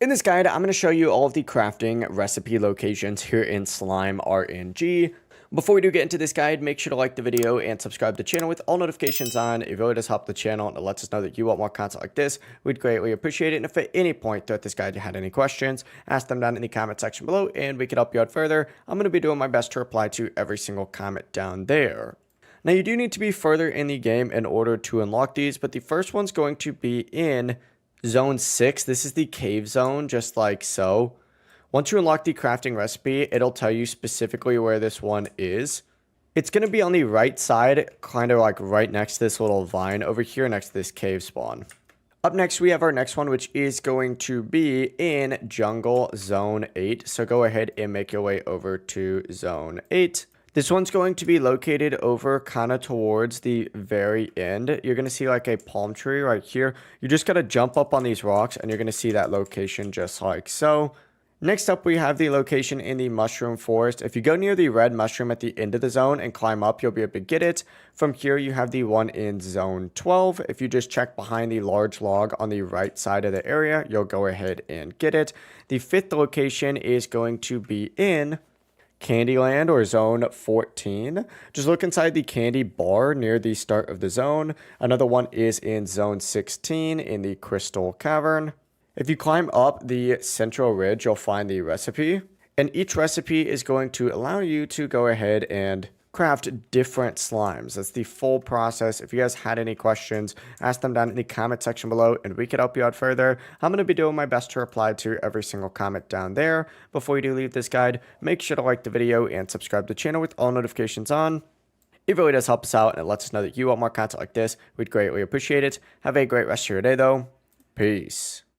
In this guide, I'm going to show you all of the crafting recipe locations here in Slime RNG. Before we do get into this guide, make sure to like the video and subscribe to the channel with all notifications on. It really does help the channel and it lets us know that you want more content like this. We'd greatly appreciate it. And if at any point throughout this guide you had any questions, ask them down in the comment section below and we could help you out further. I'm going to be doing my best to reply to every single comment down there. Now you do need to be further in the game in order to unlock these, but the first one's going to be in Zone 6. This is the cave zone, just like so. Once you unlock the crafting recipe, it'll tell you specifically where this one is. It's going to be on the right side, kind of like right next to this little vine over here next to this cave spawn. Up next, we have our next one, which is going to be in Jungle Zone 8. So go ahead and make your way over to Zone 8. This one's going to be located over kind of towards the very end. You're going to see like a palm tree right here. You just got to jump up on these rocks and you're going to see that location just like so. Next up, we have the location in the mushroom forest. If you go near the red mushroom at the end of the zone and climb up, you'll be able to get it. From here, you have the one in Zone 12. If you just check behind the large log on the right side of the area, you'll go ahead and get it. The fifth location is going to be in Candyland or Zone 14. Just look inside the candy bar near the start of the zone. Another one is in Zone 16 in the Crystal Cavern. If you climb up the central ridge, you'll find the recipe. And each recipe is going to allow you to go ahead and craft different slimes. That's the full process. If you guys had any questions, ask them down in the comment section below and we could help you out further. I'm going to be doing my best to reply to every single comment down there. Before you do leave this guide, make sure to like the video and subscribe to the channel with all notifications on. It really does help us out and it lets us know that you want more content like this. We'd greatly appreciate it. Have a great rest of your day though. Peace.